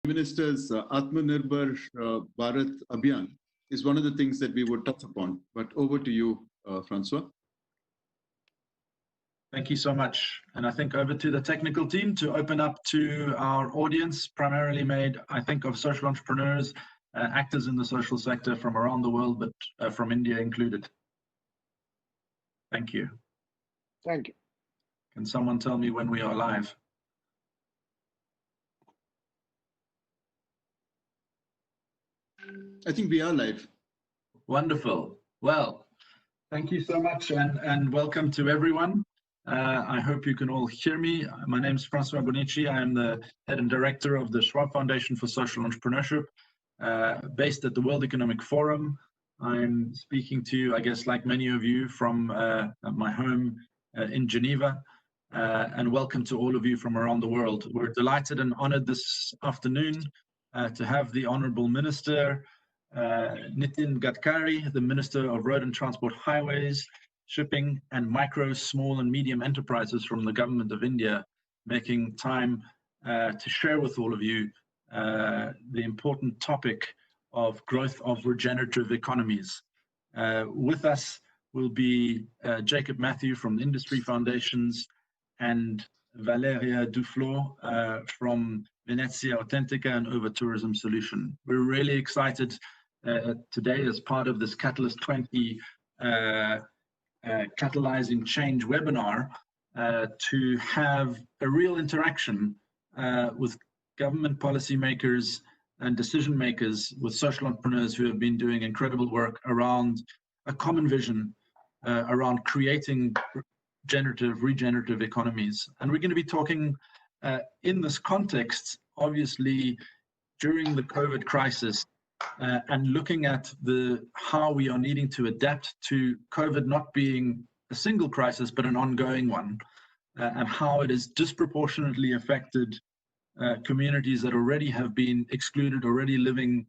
Minister's Atmanirbhar Bharat Abhiyan is one of the things that we would touch upon. But over to you, Francois. Thank you so much. And I think over to the technical team to open up to our audience, primarily made, I think, of social entrepreneurs, actors in the social sector from around the world, but from India included. Thank you. Thank you. Can someone tell me when we are live? I think we are live. Wonderful. Well, thank you so much and welcome to everyone. I hope you can all hear me. My name is Francois Bonici. I am the head and director of the Schwab Foundation for Social Entrepreneurship, based at the World Economic Forum. I'm speaking to you, I guess, like many of you, from my home in Geneva, and welcome to all of you from around the world. We're delighted and honored this afternoon to have the Honorable Minister, Nitin Gadkari, the Minister of Road and Transport Highways, Shipping and Micro, Small and Medium Enterprises from the Government of India, making time to share with all of you the important topic of growth of regenerative economies. With us will be Jacob Matthew from the Industry Foundations and Valeria Duflo from Venezia Authentica and Over Tourism Solution. We're really excited today as part of this Catalyst 20 Catalyzing Change webinar to have a real interaction with government policymakers and decision makers, with social entrepreneurs who have been doing incredible work around a common vision around creating regenerative economies. And we're going to be talking in this context, obviously, during the COVID crisis, and looking at how we are needing to adapt to COVID not being a single crisis, but an ongoing one, and how it has disproportionately affected communities that already have been excluded, already living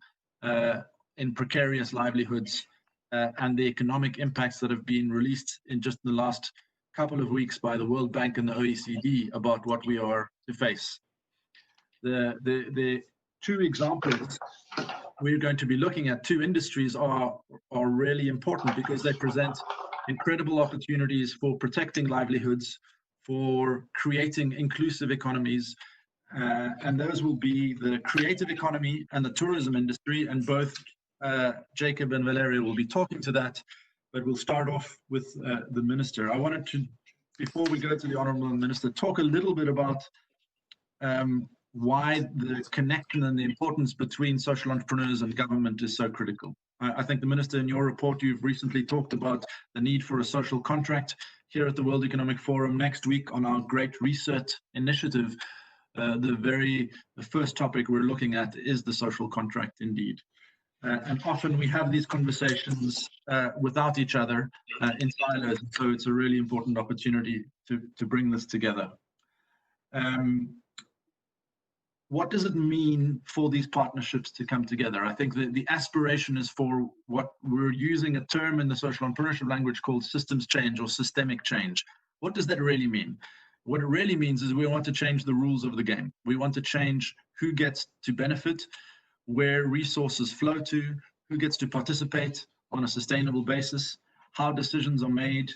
in precarious livelihoods, and the economic impacts that have been released in just the last couple of weeks by the World Bank and the OECD about what we are to face. The two examples we're going to be looking at, two industries, are really important because they present incredible opportunities for protecting livelihoods, for creating inclusive economies, and those will be the creative economy and the tourism industry, and both Jacob and Valeria will be talking to that, but we'll start off with the Minister. I wanted to, before we go to the Honourable Minister, talk a little bit about why the connection and the importance between social entrepreneurs and government is so critical. I think the Minister, in your report, you've recently talked about the need for a social contract. Here at the World Economic Forum next week on our Great Reset initiative, the first topic we're looking at is the social contract indeed. And often we have these conversations without each other in silos, so it's a really important opportunity to bring this together. What does it mean for these partnerships to come together? I think the aspiration is for what we're using a term in the social entrepreneurship language called systems change or systemic change. What does that really mean? What it really means is we want to change the rules of the game. We want to change who gets to benefit, where resources flow to, who gets to participate on a sustainable basis, how decisions are made,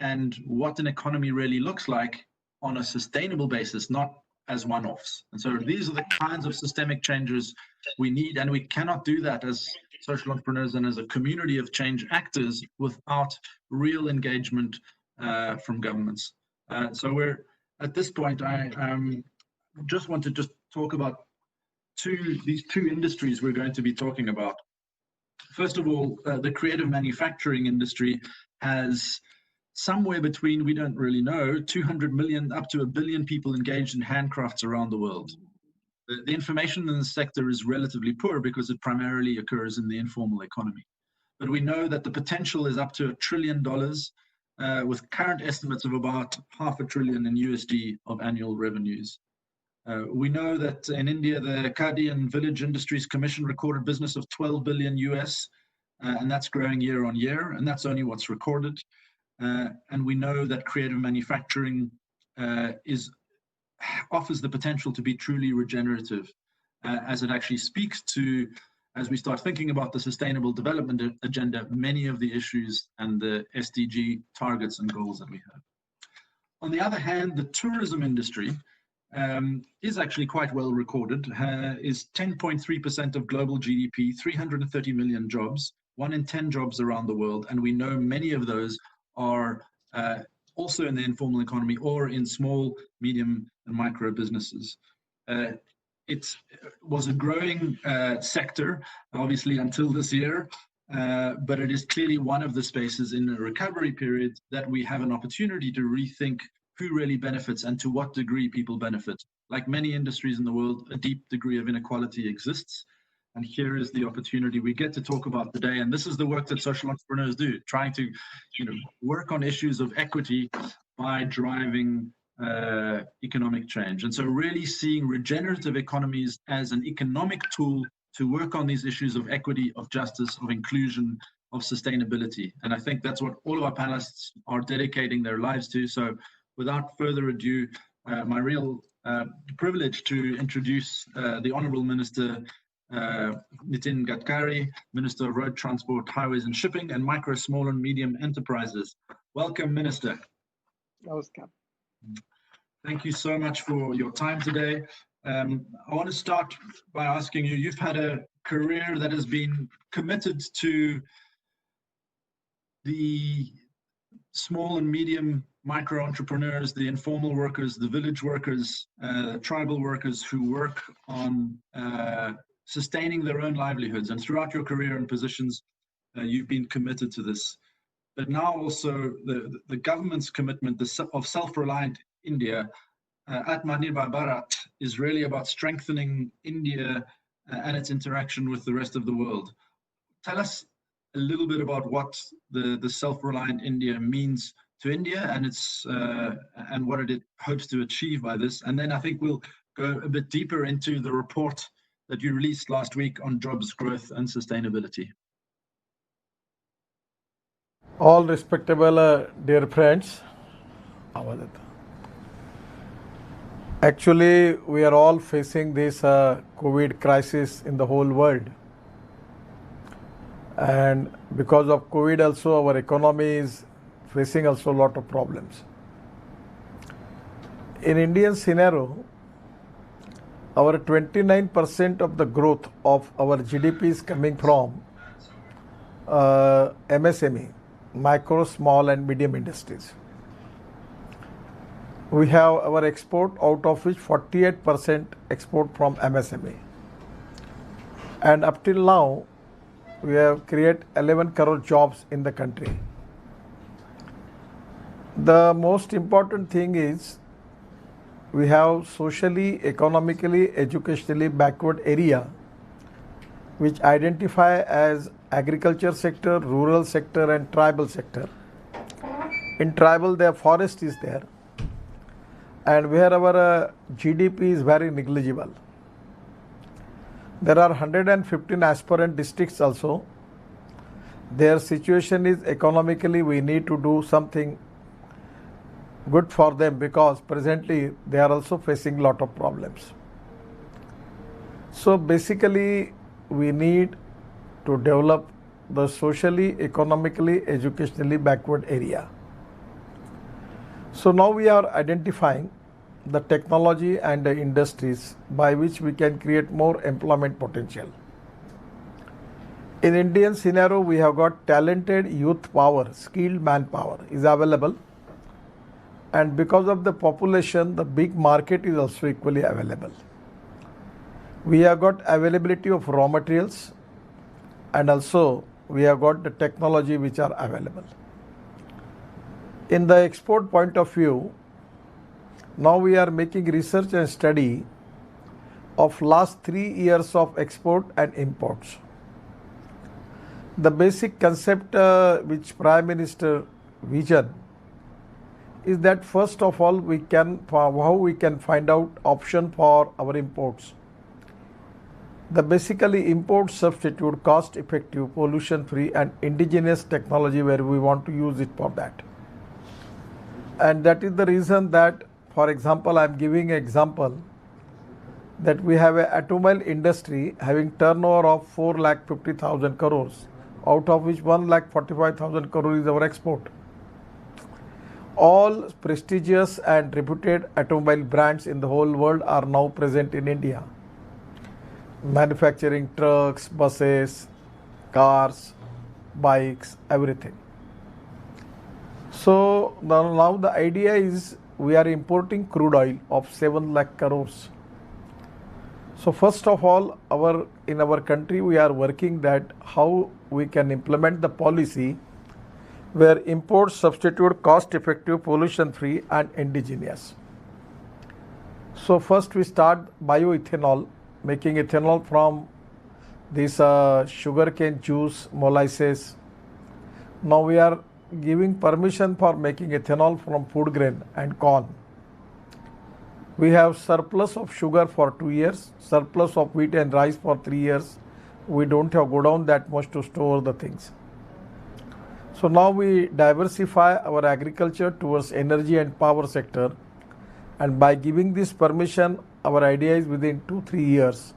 and what an economy really looks like on a sustainable basis, not as one-offs. And so these are the kinds of systemic changes we need, and we cannot do that as social entrepreneurs and as a community of change actors without real engagement from governments. So we're at this point, I just want to talk about these two industries we're going to be talking about. First of all, the creative manufacturing industry has somewhere between, we don't really know, 200 million up to 1 billion people engaged in handcrafts around the world. The information in the sector is relatively poor because it primarily occurs in the informal economy. But we know that the potential is up to $1 trillion, with current estimates of about $500 billion in USD of annual revenues. We know that in India, the Khadi and Village Industries Commission recorded business of 12 billion US, and that's growing year on year, and that's only what's recorded. And we know that creative manufacturing offers the potential to be truly regenerative. as it actually speaks to, as we start thinking about the Sustainable Development Agenda, many of the issues and the SDG targets and goals that we have. On the other hand, the tourism industry is actually quite well recorded, is 10.3% of global GDP, 330 million jobs, 1 in 10 jobs around the world. And we know many of those are also in the informal economy or in small, medium, and micro businesses. It was a growing sector, obviously, until this year, but it is clearly one of the spaces in a recovery period that we have an opportunity to rethink who really benefits and to what degree people benefit. Like many industries in the world, a deep degree of inequality exists. And here is the opportunity we get to talk about today. And this is the work that social entrepreneurs do, trying to work on issues of equity by driving economic change. And so really seeing regenerative economies as an economic tool to work on these issues of equity, of justice, of inclusion, of sustainability. And I think that's what all of our panelists are dedicating their lives to. So without further ado, my real privilege to introduce the Honourable Minister Nitin Gadkari, Minister of Road Transport, Highways and Shipping, and Micro, Small and Medium Enterprises. Welcome, Minister. Namaskar. Thank you so much for your time today. I want to start by asking you, you've had a career that has been committed to the small and medium micro entrepreneurs, the informal workers, the village workers, tribal workers who work on sustaining their own livelihoods. And throughout your career and positions, you've been committed to this. But now also the government's commitment of self-reliant India, Atmanirbhar Bharat, is really about strengthening India and its interaction with the rest of the world. Tell us a little bit about what the self-reliant India means to India and its and what it hopes to achieve by this. And then I think we'll go a bit deeper into the report that you released last week on jobs, growth and sustainability. All respectable dear friends, actually we are all facing this COVID crisis in the whole world. And because of COVID also our economy is facing also a lot of problems. In Indian scenario, our 29% of the growth of our GDP is coming from MSME, micro, small and medium industries. We have our export, out of which 48% export from MSME. And up till now, we have created 11 crore jobs in the country. The most important thing is we have socially, economically, educationally backward area which identify as agriculture sector, rural sector and tribal sector. In tribal, their forest is there, and where our GDP is very negligible. There are 115 aspirant districts also. Their situation is economically we need to do something good for them because presently they are also facing lot of problems. So basically we need to develop the socially, economically, educationally backward area. So now we are identifying the technology and the industries by which we can create more employment potential. In Indian scenario, we have got talented youth power, skilled manpower is available. And because of the population, the big market is also equally available. We have got availability of raw materials and also we have got the technology which are available. In the export point of view, now we are making research and study of last 3 years of export and imports. The basic concept which Prime Minister vision is that first of all how we can find out option for our imports. The basically import substitute, cost effective, pollution free and indigenous technology where we want to use it for that. And that is the reason that, for example, I am giving an example. that we have an automobile industry having turnover of 4,50,000 crores, out of which 1,45,000 crores is our export. All prestigious and reputed automobile brands in the whole world are now present in India, manufacturing trucks, buses, cars, bikes, everything. So now the idea is we are importing crude oil of 7 lakh crores. So first of all, in our country we are working that how we can implement the policy where imports substitute cost-effective, pollution-free and indigenous. So first we start bioethanol, making ethanol from this sugarcane juice, molasses. Now we are giving permission for making ethanol from food grain and corn. We have surplus of sugar for 2 years, surplus of wheat and rice for 3 years. We don't have go down that much to store the things. So now we diversify our agriculture towards energy and power sector, and by giving this permission, our idea is within 2-3 years,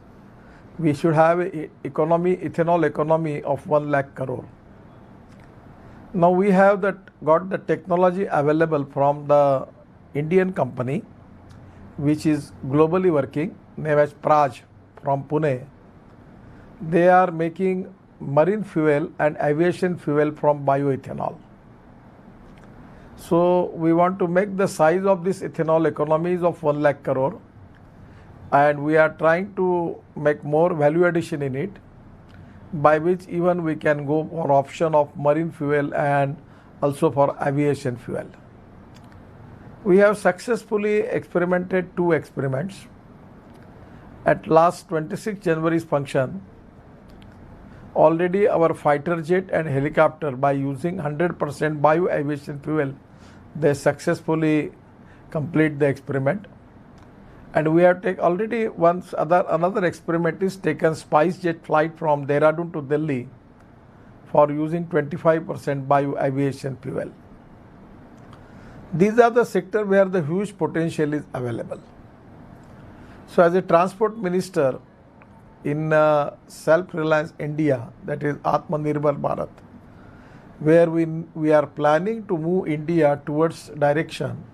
we should have a ethanol economy of 1 lakh crore. Now we have got the technology available from the Indian company, which is globally working, named as Praj from Pune. They are making marine fuel and aviation fuel from bioethanol. So we want to make the size of this ethanol economies of 1 lakh crore, and we are trying to make more value addition in it, by which even we can go for option of marine fuel and also for aviation fuel. We have successfully experimented 2 experiments. At last 26 January's function, already our fighter jet and helicopter, by using 100% bio aviation fuel, they successfully complete the experiment. And we have already another experiment is taken Spice Jet flight from Dehradun to Delhi for using 25% bio aviation fuel. These are the sectors where the huge potential is available. So as a transport minister in self-reliance India, that is Atmanirbhar Bharat, where we are planning to move India towards direction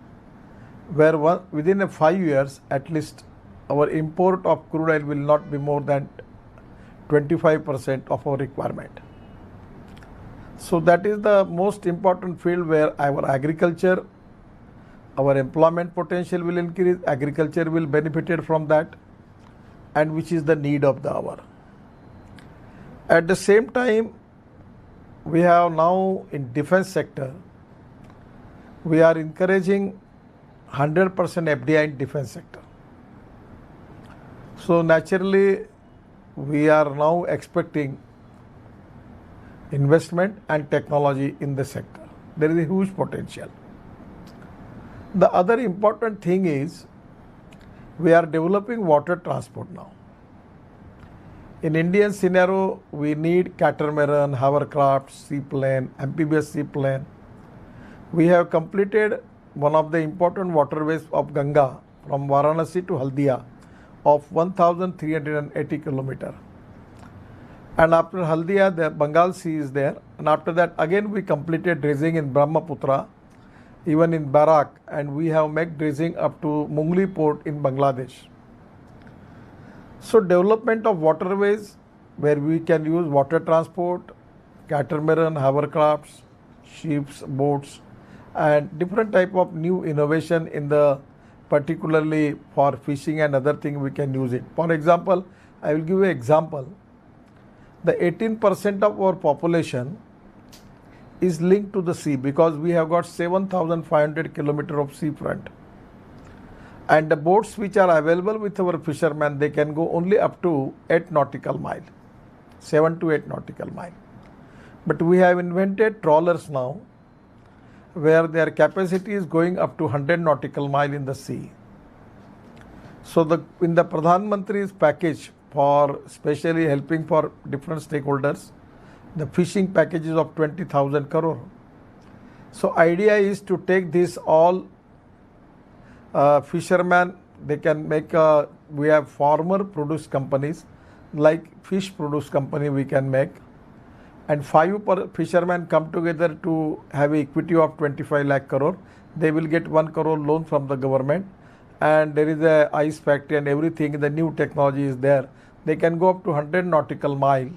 where within 5 years at least our import of crude oil will not be more than 25% of our requirement. So that is the most important field where our agriculture, our employment potential will increase, agriculture will benefit from that, and which is the need of the hour. At the same time, we have now in defense sector, we are encouraging 100% FDI in defense sector. So naturally, we are now expecting investment and technology in the sector. There is a huge potential. The other important thing is we are developing water transport now. In Indian scenario, we need catamaran, hovercraft, seaplane, amphibious seaplane. We have completed one of the important waterways of Ganga from Varanasi to Haldia of 1,380 kilometers. And after Haldia, the Bengal Sea is there. And after that, again we completed dredging in Brahmaputra, even in Barak, and we have made dredging up to Mungli port in Bangladesh. So development of waterways where we can use water transport, catamaran, hovercrafts, ships, boats, and different type of new innovation in the particularly for fishing and other thing we can use it. For example, I will give you an example. The 18% of our population is linked to the sea because we have got 7,500 kilometers of seafront. And the boats which are available with our fishermen, they can go only up to 8 nautical mile, 7 to 8 nautical mile. But we have invented trawlers now, where their capacity is going up to 100 nautical mile in the sea. So in the Pradhan Mantri's package for specially helping for different stakeholders, the fishing packages of 20,000 crore. So idea is to take this all fishermen, they can make we have farmer produce companies like fish produce company we can make, and 5 fishermen come together to have equity of 25 lakh crore. They will get 1 crore loan from the government, and there is a ice factory and everything. The new technology is there. They can go up to 100 nautical mile,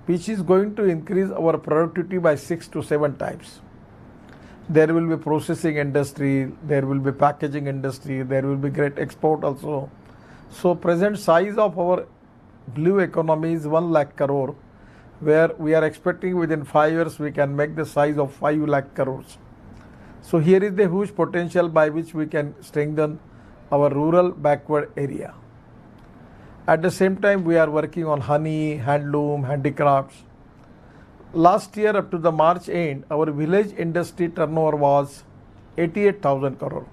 which is going to increase our productivity by 6 to 7 times. There will be processing industry, there will be packaging industry, there will be great export also. So present size of our blue economy is 1 lakh crore, where we are expecting within 5 years we can make the size of 5 lakh crores. So here is the huge potential by which we can strengthen our rural backward area. At the same time, we are working on honey, handloom, handicrafts. Last year up to the March end, our village industry turnover was 88,000 crore.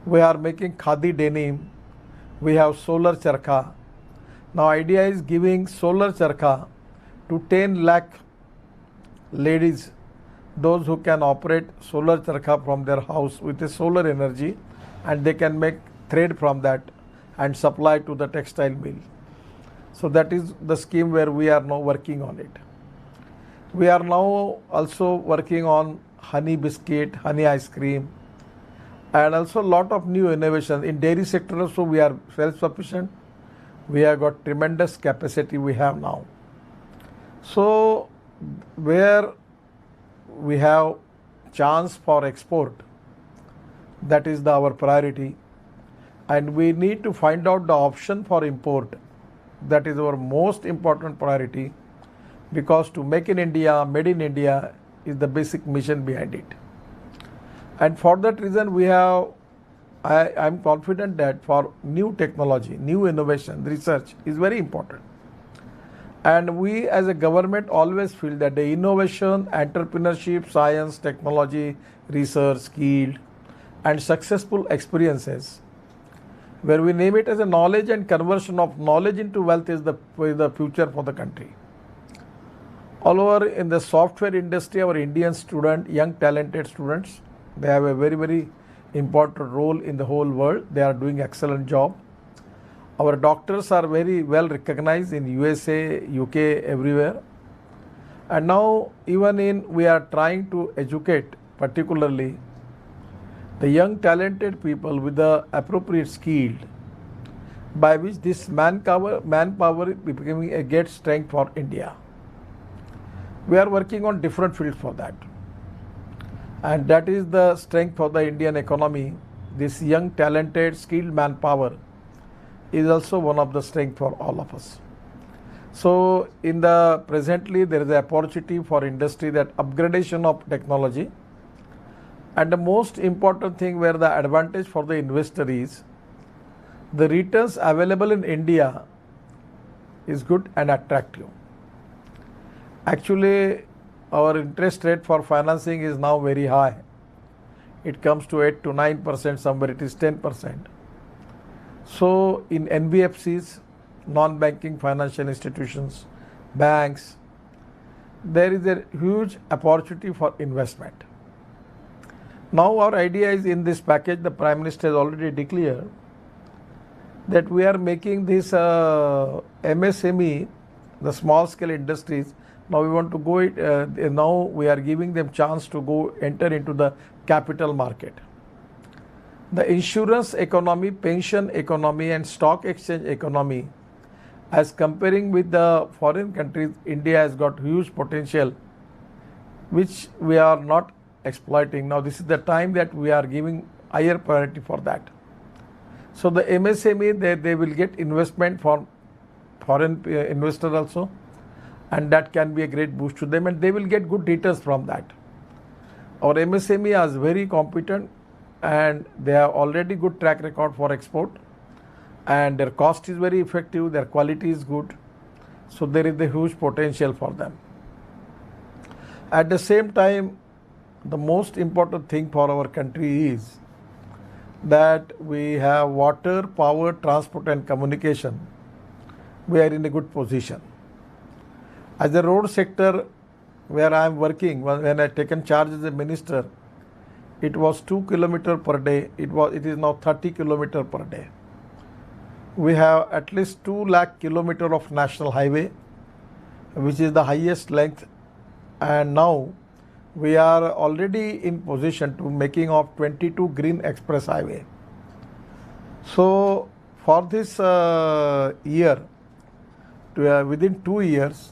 We are making khadi denim. We have solar charkha. Now idea is giving solar charkha to 10 lakh ladies, those who can operate solar charkha from their house with a solar energy, and they can make thread from that and supply to the textile mill. So that is the scheme where we are now working on it. We are now also working on honey biscuit, honey ice cream, and also a lot of new innovations. In dairy sector also we are self-sufficient. We have got tremendous capacity we have now. So where we have chance for export, that is our priority, and we need to find out the option for import. That is our most important priority, because to make in India, made in India is the basic mission behind it. And for that reason I am confident that for new technology, new innovation, research is very important. And we as a government always feel that the innovation, entrepreneurship, science, technology, research, skill and successful experiences, where we name it as a knowledge and conversion of knowledge into wealth, is the future for the country. All over in the software industry, our Indian students, young talented students, they have a very, very important role in the whole world. They are doing excellent job. Our doctors are very well recognized in USA, UK, everywhere. And now even we are trying to educate particularly the young talented people with the appropriate skill, by which this manpower is becoming a great strength for India. We are working on different fields for that. And that is the strength for the Indian economy. This young, talented, skilled manpower is also one of the strength for all of us. So presently there is an opportunity for industry, that upgradation of technology. And the most important thing where the advantage for the investor is, the returns available in India is good and attractive. Actually, our interest rate for financing is now very high. It comes to 8 to 9%, somewhere it is 10%. So in NBFCs, non-banking financial institutions, banks, there is a huge opportunity for investment. Now our idea is, in this package, the Prime Minister has already declared that we are making this MSME, the small scale industries. Now we want to go now we are giving them chance to enter into the capital market. The insurance economy, pension economy and stock exchange economy, as comparing with the foreign countries, India has got huge potential, which we are not exploiting. Now this is the time that we are giving higher priority for that. So the MSME, they will get investment from foreign investors also, and that can be a great boost to them, and they will get good returns from that. Our MSME is very competent, and they have already good track record for export, and their cost is very effective, their quality is good. So there is a huge potential for them. At the same time, the most important thing for our country is that we have water, power, transport and communication. We are in a good position. As a road sector, where I am working, when I taken charge as a minister, it was 2 kilometers per day. It is now 30 kilometers per day. we have at least 2 lakh kilometer of national highway, which is the highest length, and now we are already in position to making of 22 green express highway. So for this year, within 2 years,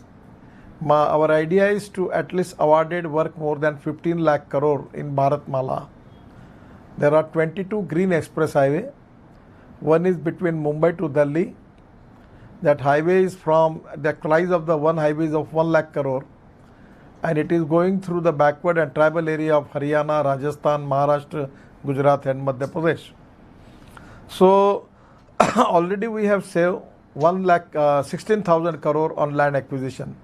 our idea is to at least awarded work more than 15 lakh crore in Bharatmala. There are 22 green express highway. One is between Mumbai to Delhi. That highway is from the price of the one highway is of 1 lakh crore, and it is going through the backward and tribal area of Haryana, Rajasthan, Maharashtra, Gujarat and Madhya Pradesh. So already we have saved 16,000 crore on land acquisition.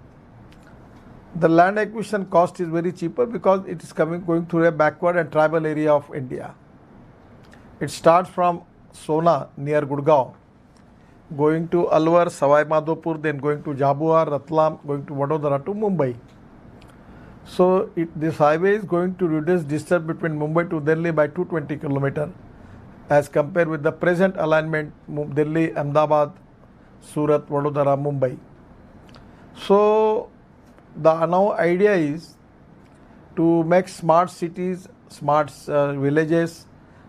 The land acquisition cost is very cheaper because it is going through a backward and tribal area of India. It starts from Sona near Gurgaon, going to Alwar, Savai Madhopur, then going to Jhabua, Ratlam, going to Vadodara to Mumbai. So this highway is going to reduce distance between Mumbai to Delhi by 220 km as compared with the present alignment Delhi, Ahmedabad, Surat, Vadodara, Mumbai. So the now idea is to make smart cities, smart villages,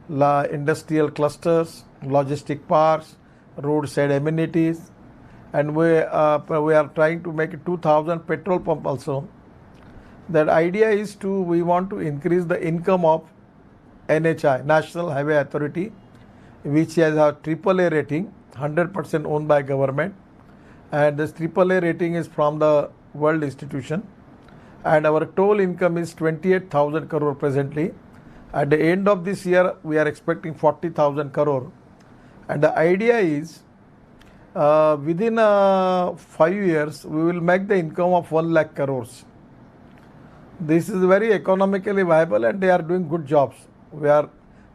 industrial clusters, logistic parks, roadside amenities, and we are trying to make 2,000 petrol pump also. That idea is we want to increase the income of NHI, National Highway Authority, which has a AAA rating, 100% owned by government, and this AAA rating is from the world institution, and our total income is 28,000 crore presently. At the end of this year, we are expecting 40,000 crore, and the idea is within 5 years we will make the income of 1 lakh crores. This is very economically viable, and they are doing good jobs.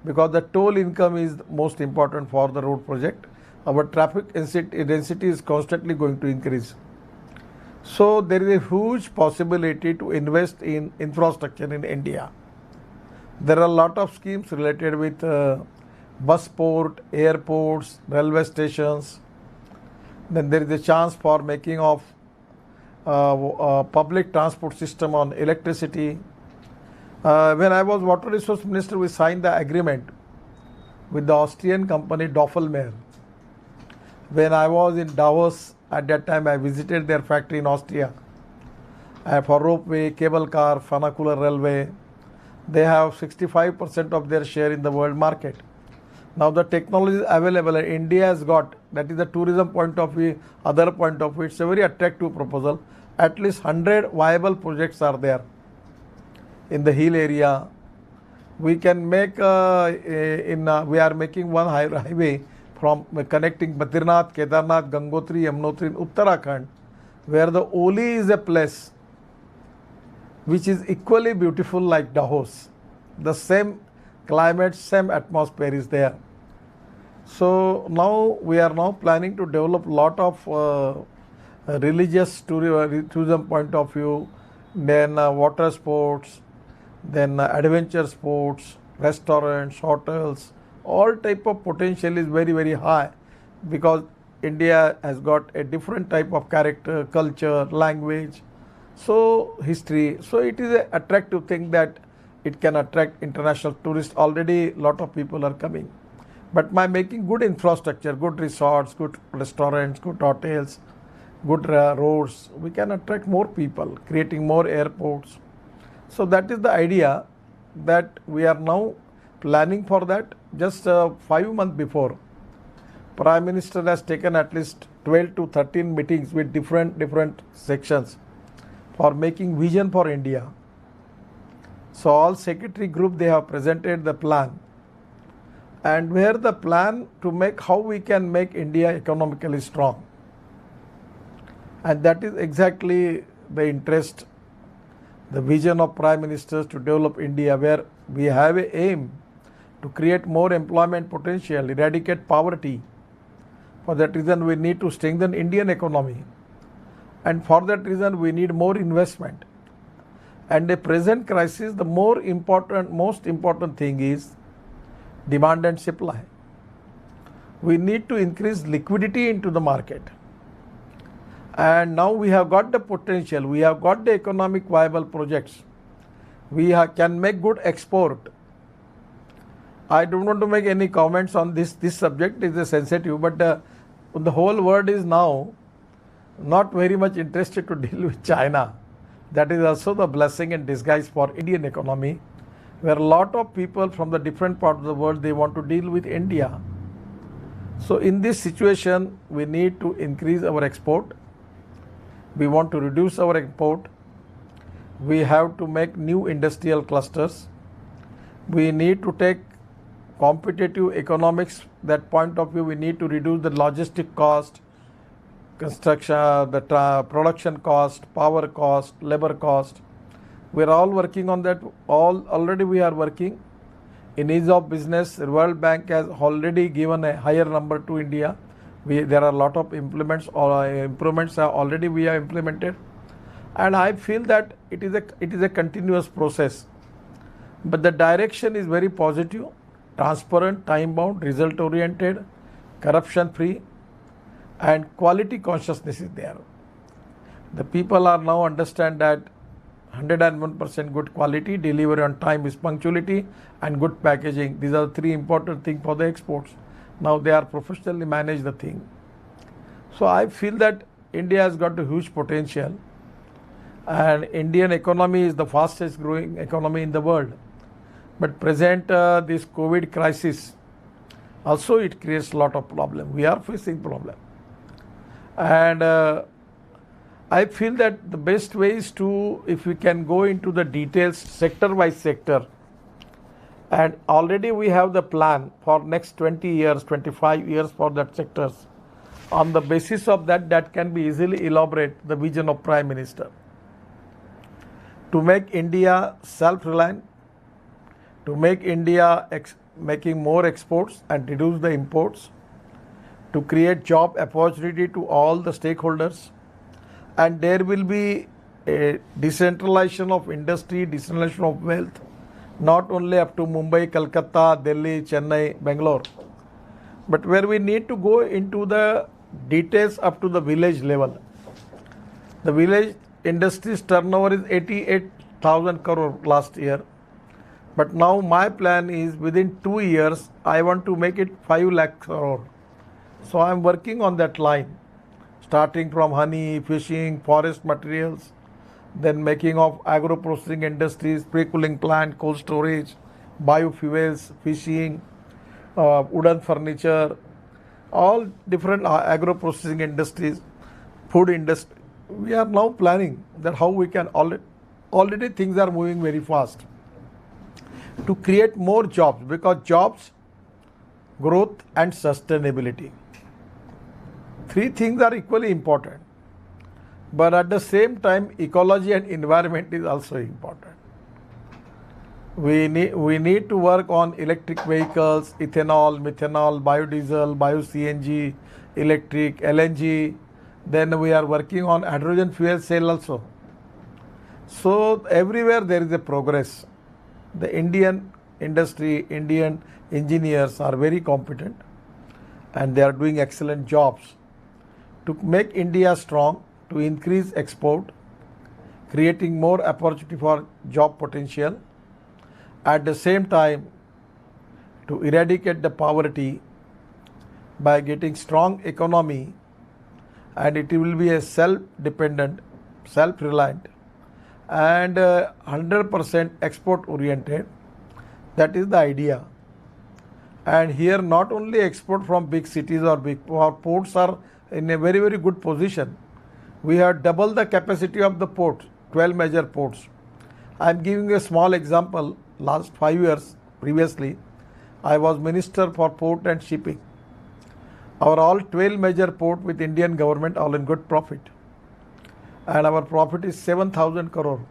Because the toll income is most important for the road project. Our traffic density is constantly going to increase. So there is a huge possibility to invest in infrastructure in India. There are a lot of schemes related with bus port, airports, railway stations. Then there is a chance for making of public transport system on electricity. When I was Water Resource Minister, we signed the agreement with the Austrian company Doffelmayr. When I was in Davos, at that time I visited their factory in Austria for ropeway, cable car, funicular railway. They have 65% of their share in the world market. Now the technology is available, and India has got, that is the tourism point of view, other point of view, it's a very attractive proposal. At least 100 viable projects are there in the hill area. We can make, we are making one highway from connecting Badrinath, Kedarnath, Gangotri, Yamunotri in Uttarakhand, where the Oli is a place which is equally beautiful like Davos. The same climate, same atmosphere is there. So now we are now planning to develop lot of religious tourism point of view, then water sports, then adventure sports, restaurants, hotels. All type of potential is very, very high, because India has got a different type of character, culture, language, so history. So it is an attractive thing that it can attract international tourists. Already lot of people are coming. But by making good infrastructure, good resorts, good restaurants, good hotels, good roads, we can attract more people, creating more airports. So that is the idea that we are now planning for that. Just 5 months before, Prime Minister has taken at least 12 to 13 meetings with different sections for making vision for India. So all secretary group, they have presented the plan, and where the plan to make how we can make India economically strong. And that is exactly the interest, the vision of Prime Ministers to develop India, where we have an aim to create more employment potential, eradicate poverty. For that reason, we need to strengthen Indian economy. And for that reason, we need more investment. And the present crisis, the most important thing is demand and supply. we need to increase liquidity into the market. And now we have got the potential, we have got the economic viable projects, we can make good export. I don't want to make any comments on this subject, is sensitive, but the whole world is now not very much interested to deal with China. That is also the blessing in disguise for Indian economy, where a lot of people from the different parts of the world, they want to deal with India. So in this situation, we need to increase our export. We want to reduce our import. We have to make new industrial clusters. We need to take competitive economics, that point of view. We need to reduce the logistic cost, construction, the production cost, power cost, labor cost. We are all working on that. Already we are working. In ease of business, the World Bank has already given a higher number to India. There are a lot of improvements already we have implemented, and I feel that it is a continuous process. But the direction is very positive, transparent, time-bound, result-oriented, corruption-free, and quality consciousness is there. The people are now understand that 101% good quality, delivery on time is punctuality, and good packaging. These are the three important things for the exports. Now they are professionally manage the thing. So I feel that India has got a huge potential, and Indian economy is the fastest growing economy in the world. But present this COVID crisis, also it creates a lot of problem. We are facing problem. And I feel that the best way is to, if we can go into the details sector by sector, and already we have the plan for next 20 years, 25 years for that sectors. On the basis of that can be easily elaborate the vision of Prime Minister. To make India self-reliant, to make India making more exports and reduce the imports, to create job opportunity to all the stakeholders, and there will be a decentralization of industry, decentralization of wealth, not only up to Mumbai, Kolkata, Delhi, Chennai, Bangalore, but where we need to go into the details up to the village level. The village industry's turnover is 88,000 crore last year, but now my plan is within 2 years I want to make it 5 lakh crore. So I am working on that line, starting from honey, fishing, forest materials, then making of agro-processing industries, pre-cooling plant, cold storage, biofuels, fishing, wooden furniture, all different agro-processing industries, food industry. We are now planning that how we can already things are moving very fast to create more jobs, because jobs, growth and sustainability. Three things are equally important. But at the same time, ecology and environment is also important. We need to work on electric vehicles, ethanol, methanol, biodiesel, bio-CNG, electric, LNG. Then we are working on hydrogen fuel cell also. So everywhere there is a progress. The Indian industry, Indian engineers are very competent, and they are doing excellent jobs to make India strong, to increase export, creating more opportunity for job potential, at the same time to eradicate the poverty by getting strong economy, and it will be a self-dependent, self-reliant, and 100% export oriented. That is the idea. And here not only export from big cities or our ports are in a very, very good position. We have doubled the capacity of the ports, 12 major ports. I am giving a small example. Last 5 years previously, I was Minister for Port and Shipping. Our all 12 major ports with Indian government all in good profit. And our profit is 7,000 crore.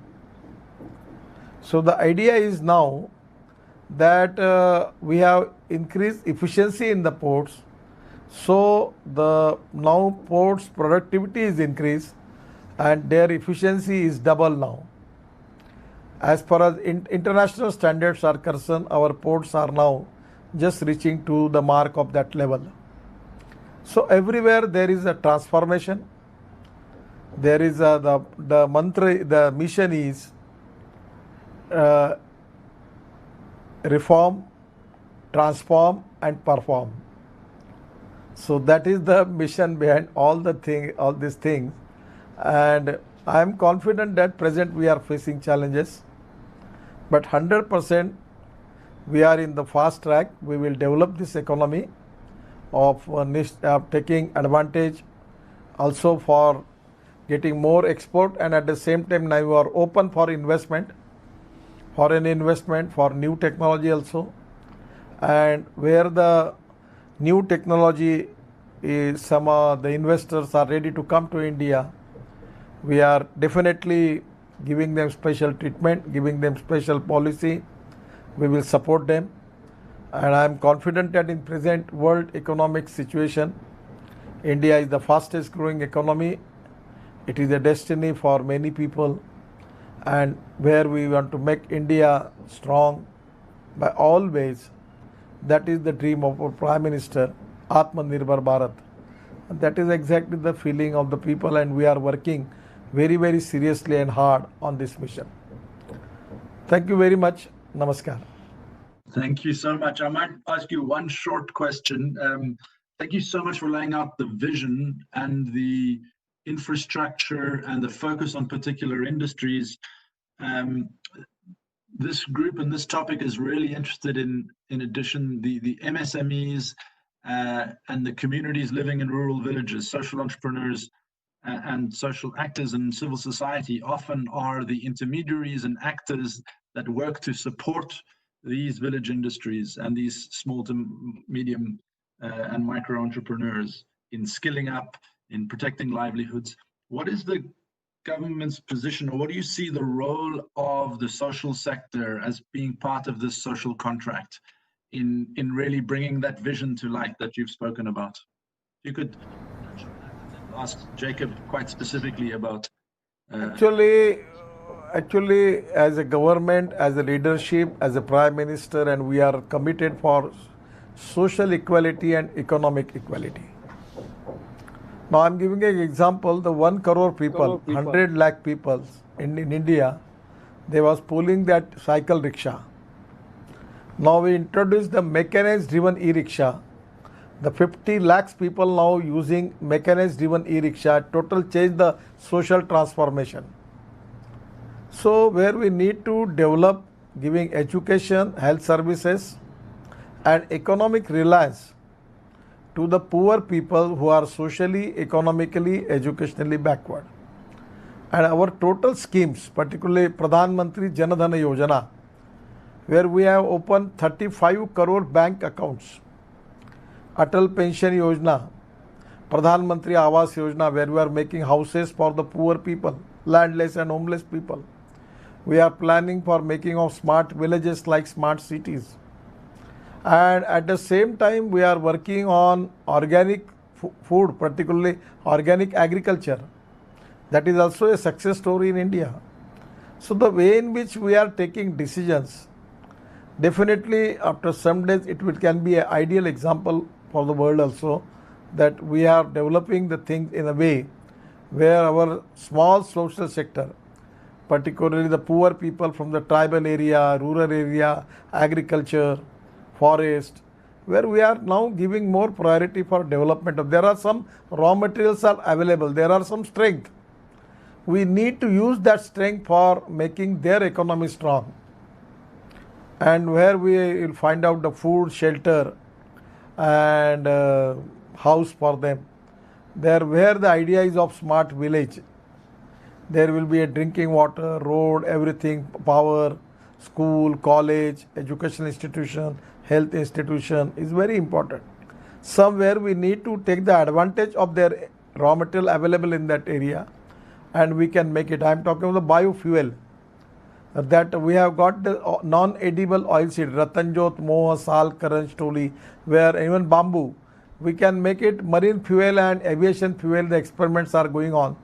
So the idea is now that we have increased efficiency in the ports. So the now ports productivity is increased and their efficiency is double now. As far as international standards are concerned, our ports are now just reaching to the mark of that level. So everywhere there is a transformation. There is the mantra, the mission is reform, transform, and perform. So that is the mission behind all these things, and I am confident that present we are facing challenges, but 100% we are in the fast track. We will develop this economy of taking advantage also for getting more export, and at the same time now we are open for investment, foreign investment, for new technology also, and where the new technology is, some of the investors are ready to come to India. We are definitely giving them special treatment, giving them special policy. We will support them, and I am confident that in present world economic situation, India is the fastest growing economy. It is a destiny for many people, and where we want to make India strong by all ways. That is the dream of our Prime Minister, Atmanirbhar Bharat. And that is exactly the feeling of the people, and we are working very, very seriously and hard on this mission. Thank you very much. Namaskar. Thank you so much. I might ask you one short question. Thank you so much for laying out the vision and the infrastructure and the focus on particular industries. This group and this topic is really interested in addition, the MSMEs and the communities living in rural villages. Social entrepreneurs and social actors in civil society often are the intermediaries and actors that work to support these village industries and these small to medium and micro entrepreneurs in skilling up, in protecting livelihoods. What is the government's position, or what do you see the role of the social sector as being part of this social contract in really bringing that vision to light that you've spoken about? If you could ask Jacob quite specifically about. Actually, as a government, as a leadership, as a Prime Minister, and we are committed for social equality and economic equality. Now I am giving an example. The 1 crore people, 100 lakh people in India, they was pulling that cycle rickshaw. Now we introduced the mechanized driven e-rickshaw. The 50 lakhs people now using mechanized driven e-rickshaw, total change the social transformation. So where we need to develop giving education, health services and economic reliance to the poor people who are socially, economically, educationally backward. And our total schemes, particularly Pradhan Mantri Jan Dhan Yojana, where we have opened 35 crore bank accounts. Atal Pension Yojana, Pradhan Mantri Awas Yojana, where we are making houses for the poor people, landless and homeless people. We are planning for making of smart villages like smart cities. And at the same time, we are working on organic food, particularly organic agriculture. That is also a success story in India. So the way in which we are taking decisions, definitely after some days it can be an ideal example for the world also, that we are developing the things in a way where our small social sector, particularly the poor people from the tribal area, rural area, agriculture, forest, where we are now giving more priority for development. There are some raw materials are available, there are some strength. We need to use that strength for making their economy strong. And where we will find out the food, shelter and house for them. There where the idea is of smart village, there will be a drinking water, road, everything, power, school, college, educational institution, health institution is very important. Somewhere we need to take the advantage of their raw material available in that area and we can make it. I am talking about the biofuel, that we have got the non-edible oilseed, Ratanjot, Moha, Sal, Karan, Stoli, where even bamboo, we can make it marine fuel and aviation fuel. The experiments are going on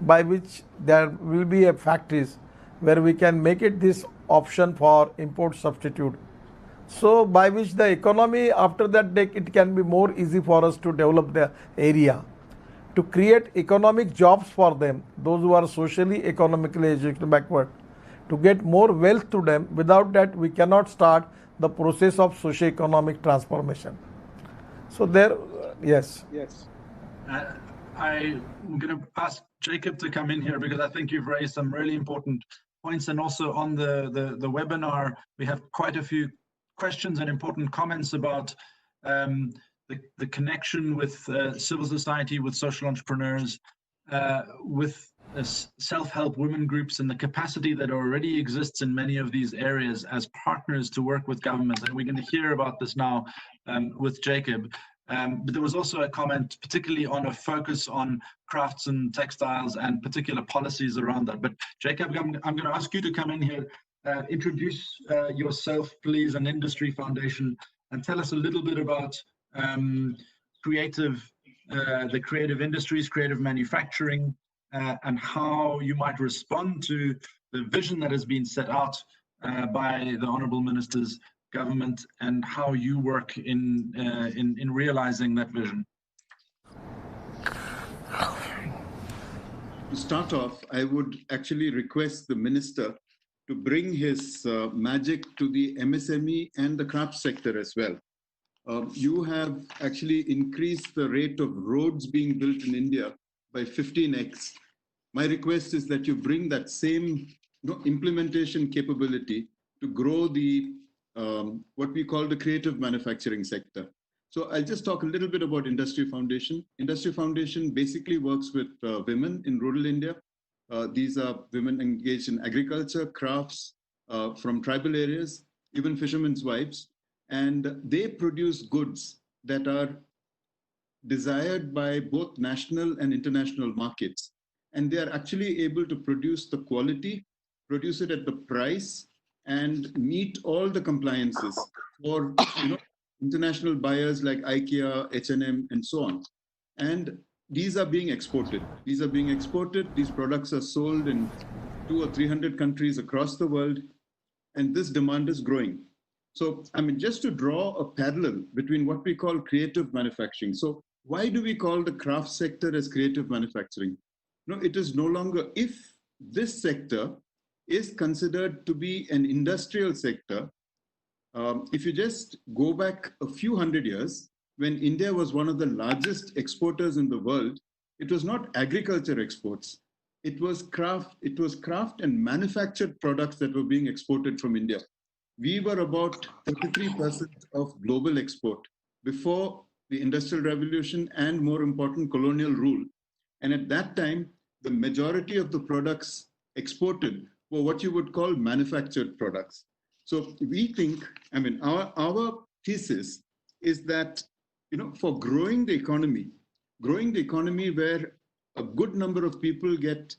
by which there will be factories where we can make it this option for import substitute So by which the economy after that it can be more easy for us to develop the area, to create economic jobs for them, those who are socially economically educated backward, to get more wealth to them. Without that we cannot start the process of socio-economic transformation. So there, yes. I'm going to ask Jacob to come in here because I think you've raised some really important points, and also on the webinar we have quite a few questions and important comments about the connection with civil society, with social entrepreneurs, with self-help women groups, and the capacity that already exists in many of these areas as partners to work with governments. And we're going to hear about this now with Jacob. But there was also a comment, particularly on a focus on crafts and textiles and particular policies around that. But Jacob, I'm going to ask you to come in here, introduce yourself, please, and Industry Foundation, and tell us a little bit about the creative industries, creative manufacturing, and how you might respond to the vision that has been set out by the Honourable Minister's government, and how you work in realizing that vision. To start off, I would actually request the minister to bring his magic to the MSME and the craft sector as well. You have actually increased the rate of roads being built in India by 15x. My request is that you bring that same implementation capability to grow the what we call the creative manufacturing sector. So I'll just talk a little bit about Industry Foundation. Industry Foundation basically works with women in rural India. These are women engaged in agriculture, crafts, from tribal areas, even fishermen's wives. And they produce goods that are desired by both national and international markets. And they are actually able to produce the quality, produce it at the price, and meet all the compliances for international buyers like IKEA, H&M, and so on. And these are being exported. These are being exported. These products are sold in 200 or 300 countries across the world, and this demand is growing. So, I mean, just to draw a parallel between what we call creative manufacturing. So, why do we call the craft sector as creative manufacturing? No, it is no longer, if this sector is considered to be an industrial sector, if you just go back a few hundred years, when India was one of the largest exporters in the world, it was not agriculture exports. It was craft and manufactured products that were being exported from India. We were about 33% of global export before the Industrial Revolution and, more important, colonial rule. And at that time, the majority of the products exported were what you would call manufactured products. So we think, I mean, our thesis is that, for growing the economy where a good number of people get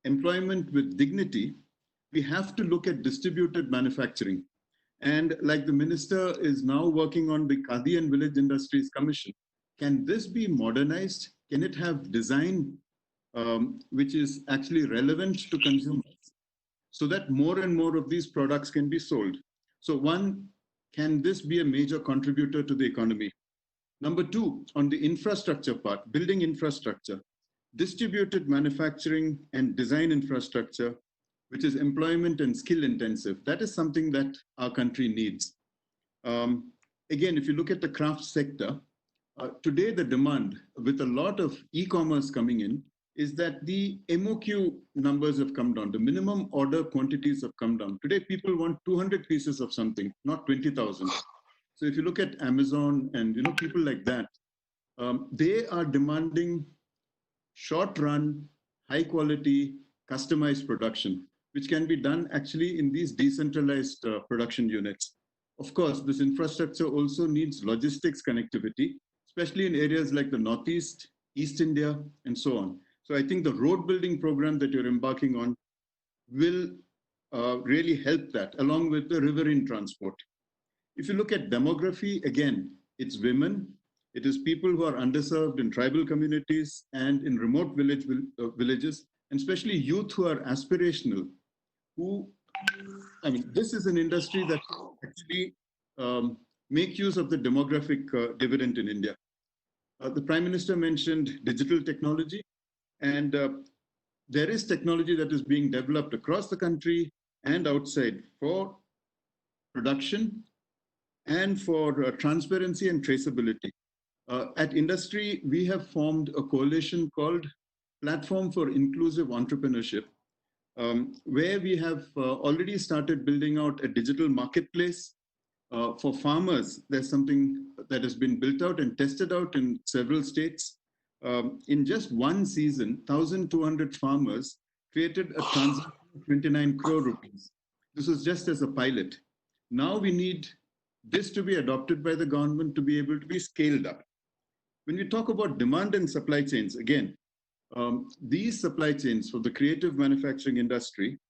employment with dignity, we have to look at distributed manufacturing. And like the minister is now working on the Khadi and Village Industries Commission, can this be modernized? Can it have design which is actually relevant to consumers, so that more and more of these products can be sold? So one, can this be a major contributor to the economy? Number two, on the infrastructure part, building infrastructure, distributed manufacturing and design infrastructure, which is employment and skill intensive. That is something that our country needs. Again, if you look at the craft sector, today the demand, with a lot of e-commerce coming in, is that the MOQ numbers have come down. The minimum order quantities have come down. Today, people want 200 pieces of something, not 20,000. So if you look at Amazon and people like that, they are demanding short run, high quality, customized production, which can be done actually in these decentralized production units. Of course, this infrastructure also needs logistics connectivity, especially in areas like the Northeast, East India, and so on. So I think the road building program that you're embarking on will really help that, along with the riverine transport. If you look at demography, again, it's women, it is people who are underserved in tribal communities and in remote villages, and especially youth who are aspirational, this is an industry that actually make use of the demographic dividend in India. The Prime Minister mentioned digital technology, and there is technology that is being developed across the country and outside for production and for transparency and traceability. At industry, we have formed a coalition called Platform for Inclusive Entrepreneurship, where we have already started building out a digital marketplace. For farmers, there's something that has been built out and tested out in several states. In just one season, 1,200 farmers created a transaction of 29 crore rupees. This was just as a pilot. Now we need this to be adopted by the government to be able to be scaled up. When we talk about demand and supply chains, again, these supply chains for the creative manufacturing industry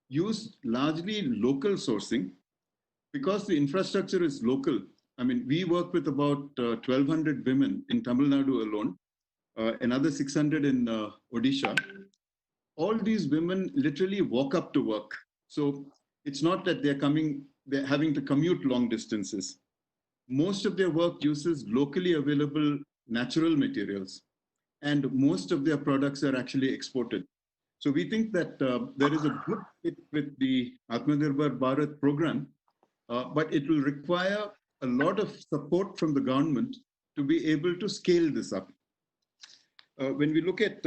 use largely local sourcing because the infrastructure is local. I mean, we work with about 1,200 women in Tamil Nadu alone, another 600 in Odisha. All these women literally walk up to work. So it's not that they're having to commute long distances. Most of their work uses locally available natural materials, and most of their products are actually exported. So we think that there is a good fit with the Atmanirbhar Bharat program, but it will require a lot of support from the government to be able to scale this up. When we look at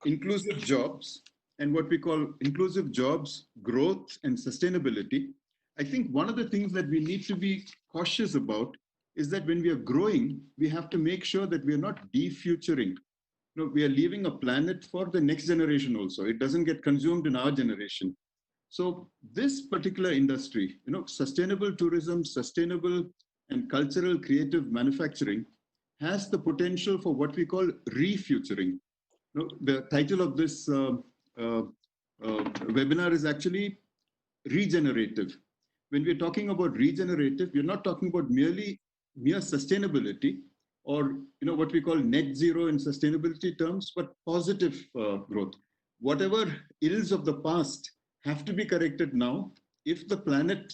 inclusive jobs and what we call inclusive jobs, growth and sustainability, I think one of the things that we need to be cautious about is that when we are growing, we have to make sure that we are not defuturing. You know, we are leaving a planet for the next generation also. It doesn't get consumed in our generation. So this particular industry, you know, sustainable tourism, sustainable and cultural creative manufacturing has the potential for what we call refuturing. You know, the title of this webinar is actually Regenerative. When we're talking about regenerative, we're not talking about mere sustainability or what we call net zero in sustainability terms, but positive growth. Whatever ills of the past have to be corrected now if the planet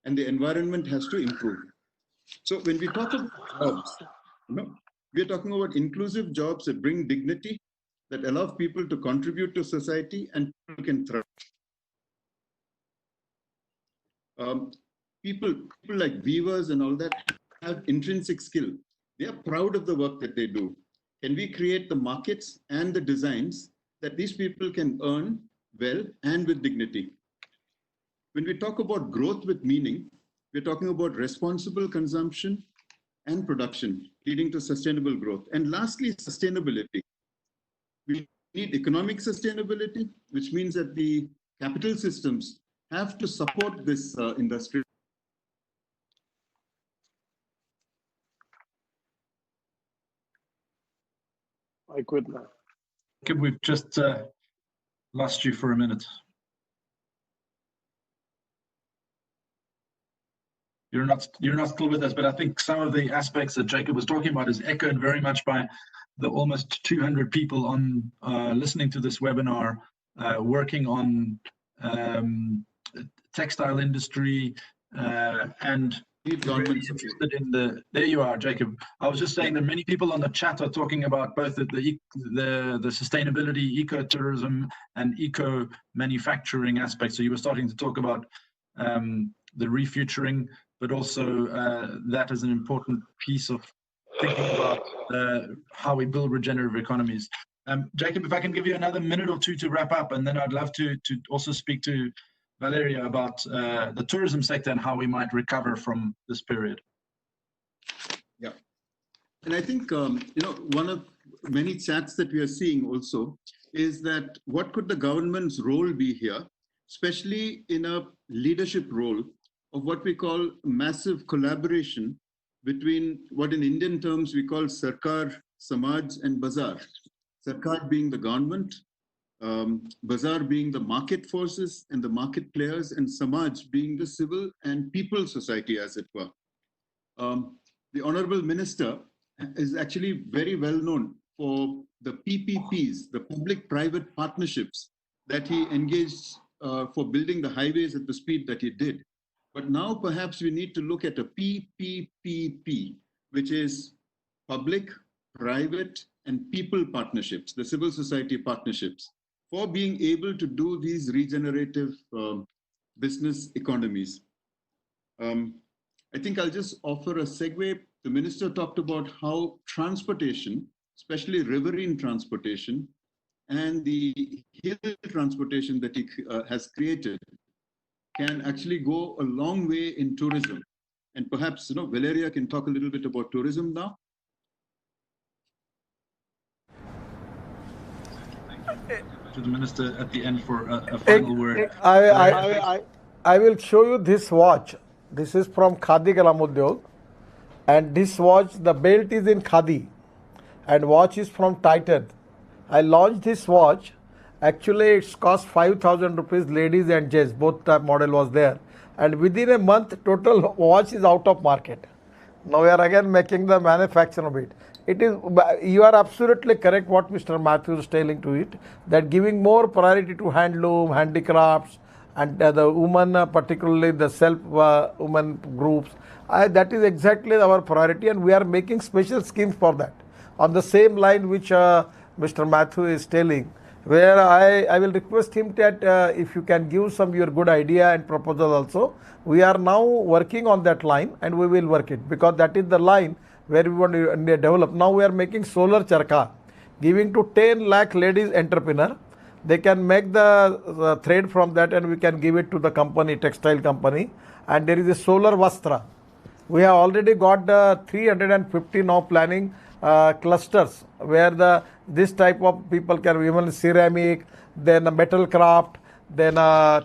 and the environment has to improve. So when we talk about jobs, we're talking about inclusive jobs that bring dignity, that allow people to contribute to society and people can thrive. People like weavers and all that have intrinsic skill. They are proud of the work that they do. Can we create the markets and the designs that these people can earn well and with dignity? When we talk about growth with meaning, we're talking about responsible consumption and production, leading to sustainable growth. And lastly, sustainability. We need economic sustainability, which means that the capital systems have to support this industry. I quit now. We've just lost you for a minute. You're not still with us, but I think some of the aspects that Jacob was talking about is echoed very much by the almost 200 people on listening to this webinar, working on textile industry and really interested in there you are, Jacob. I was just saying that many people on the chat are talking about both the sustainability, eco-tourism and eco-manufacturing aspects. So you were starting to talk about the refuturing, but also that is an important piece of thinking about how we build regenerative economies. Jacob, if I can give you another minute or two to wrap up, and then I'd love to also speak to Valeria about the tourism sector and how we might recover from this period. Yeah, and I think one of many chats that we are seeing also is that what could the government's role be here, especially in a leadership role of what we call massive collaboration between what in Indian terms we call Sarkar, Samaj and Bazaar. Sarkar being the government, Bazaar being the market forces and the market players, and Samaj being the civil and people society, as it were. The Honorable Minister is actually very well known for the PPPs, the public-private partnerships that he engaged for building the highways at the speed that he did. But now perhaps we need to look at a PPPP, which is public, private, and people partnerships, the civil society partnerships, for being able to do these regenerative business economies. I think I'll just offer a segue. The minister talked about how transportation, especially riverine transportation, and the hill transportation that he has created, can actually go a long way in tourism. And perhaps, Valeria can talk a little bit about tourism now. To the minister at the end for a final word. I will show you this watch. This is from Khadi Gramodyog, and this watch, the belt is in Khadi, and watch is from Titan. I launched this watch. Actually, it's cost 5,000 rupees, ladies and gents, both type model was there. And within a month, total watch is out of market. Now we are again making the manufacture of it. It is, you are absolutely correct what Mr. Matthew is telling to it, that giving more priority to handloom, handicrafts, and the women, particularly the self-women groups. That is exactly our priority, and we are making special schemes for that. On the same line which Mr. Matthew is telling, where I will request him that if you can give some your good idea and proposal also. We are now working on that line, and we will work it, because that is the line where we want to develop. Now we are making solar charka, giving to 10 lakh ladies entrepreneur. They can make the thread from that, and we can give it to the company, textile company. And there is a solar vastra. We have already got the 350 now planning clusters, where this type of people can, even ceramic, then metal craft, then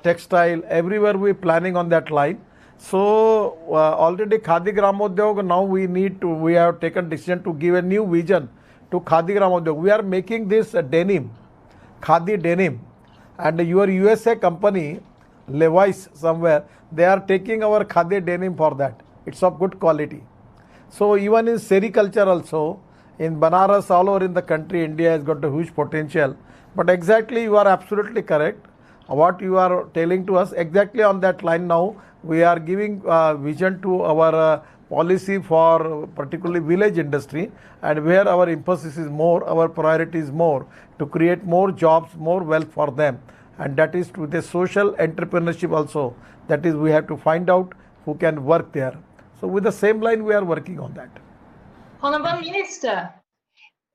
textile, everywhere we planning on that line. So already Khadi Gramodyog, now we have taken decision to give a new vision to Khadi Gramodyog. We are making this denim, Khadi denim, and your USA company, Levi's somewhere, they are taking our Khadi denim for that. It's of good quality. So even in sericulture also, in Banaras, all over in the country, India has got a huge potential. But exactly, you are absolutely correct. What you are telling to us, exactly on that line now, we are giving vision to our policy for particularly village industry, and where our emphasis is more, our priority is more, to create more jobs, more wealth for them. And that is to the social entrepreneurship also. That is, we have to find out who can work there. So with the same line, we are working on that. Honorable Minister,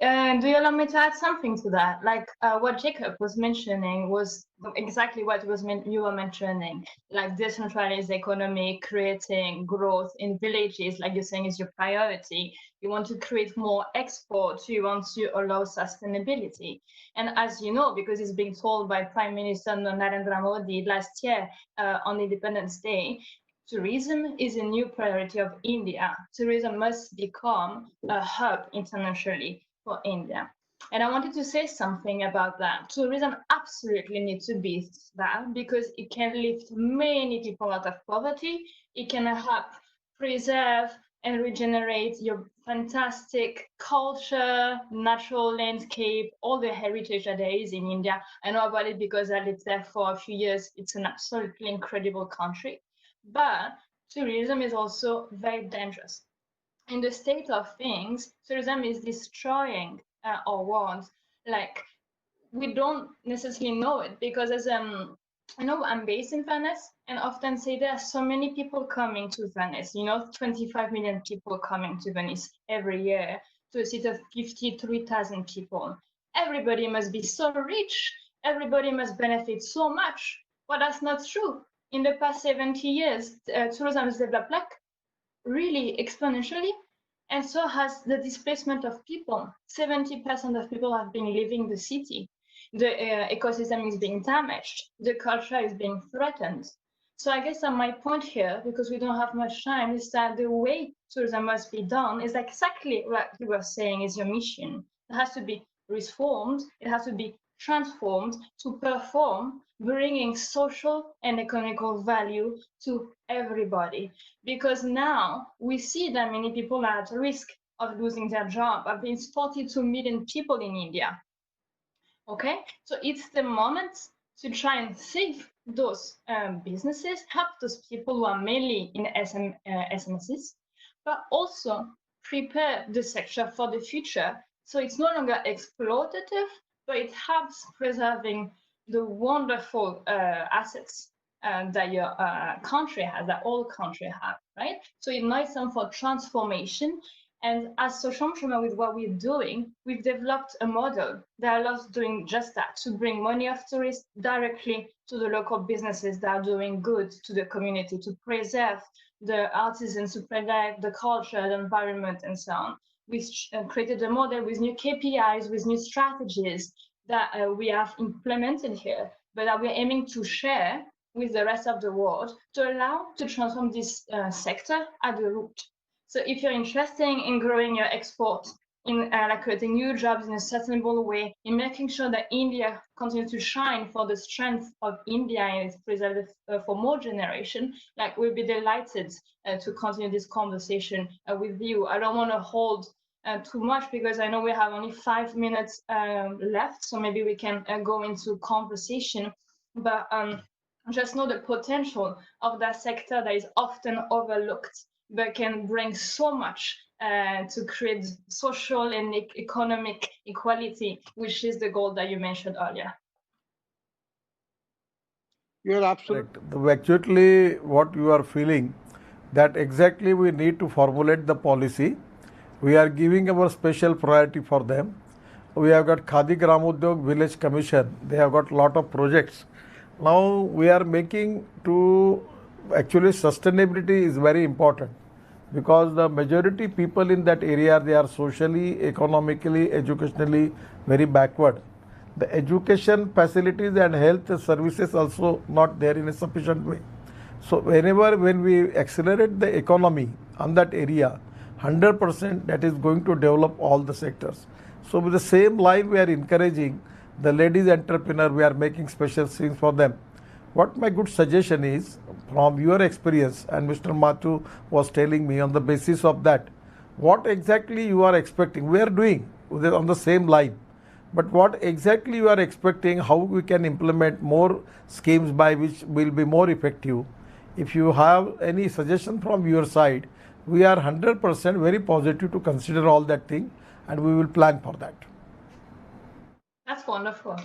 do you allow me to add something to that? Like what Jacob was mentioning was exactly what you were mentioning, like decentralized economy, creating growth in villages, like you're saying, is your priority. You want to create more exports, you want to allow sustainability. And as you know, because it's being told by Prime Minister Narendra Modi last year on Independence Day, tourism is a new priority of India. Tourism must become a hub internationally for India. And I wanted to say something about that. Tourism absolutely needs to be that, because it can lift many people out of poverty. It can help preserve and regenerate your fantastic culture, natural landscape, all the heritage that there is in India. I know about it because I lived there for a few years. It's an absolutely incredible country. But tourism is also very dangerous. In the state of things, tourism is destroying our world. Like, we don't necessarily know it, because as I know I'm based in Venice, and often say there are so many people coming to Venice, 25 million people coming to Venice every year, to a city of 53,000 people. Everybody must be so rich. Everybody must benefit so much. But that's not true. In the past 70 years, tourism has developed like really exponentially, and so has the displacement of people. 70% of people have been leaving the city. The ecosystem is being damaged. The culture is being threatened. So I guess my point here, because we don't have much time, is that the way tourism must be done is exactly what you were saying is your mission. It has to be reformed. It has to be transformed to perform, bringing social and economical value to everybody. Because now we see that many people are at risk of losing their job. I've been 42 million people in India. Okay, so it's the moment to try and save those businesses, help those people who are mainly in SMSs, but also prepare the sector for the future. So it's no longer exploitative, but it helps preserving the wonderful assets that your country has, that all country have, right? So it nice time for transformation. And as social entrepreneur, with what we're doing, we've developed a model that allows doing just that, to bring money of tourists directly to the local businesses that are doing good to the community, to preserve the artisans, to preserve the culture, the environment, and so on. We've created a model with new KPIs, with new strategies that we have implemented here, but that we're aiming to share with the rest of the world to allow to transform this sector at the root. So if you're interested in growing your export, in creating new jobs in a sustainable way, in making sure that India continues to shine for the strength of India and its preserved for more generation, like we'll be delighted to continue this conversation with you. I don't want to hold too much because I know we have only 5 minutes left, so maybe we can go into conversation. But just know the potential of that sector that is often overlooked, but can bring so much to create social and economic equality, which is the goal that you mentioned earlier. You're absolutely correct. Actually, what you are feeling, that exactly we need to formulate the policy. We are giving our special priority for them. We have got Khadi Gramodyog Village Commission. They have got lot of projects. Now we are making to, actually sustainability is very important, because the majority people in that area, they are socially, economically, educationally very backward. The education facilities and health services also not there in a sufficient way. So when we accelerate the economy on that area, 100% that is going to develop all the sectors. So with the same line, we are encouraging the ladies entrepreneur, we are making special things for them. What my good suggestion is, from your experience, and Mr. Mathu was telling me on the basis of that, what exactly you are expecting, we are doing on the same line, but what exactly you are expecting, how we can implement more schemes by which will be more effective. If you have any suggestion from your side, we are 100% very positive to consider all that thing, and we will plan for that. That's wonderful.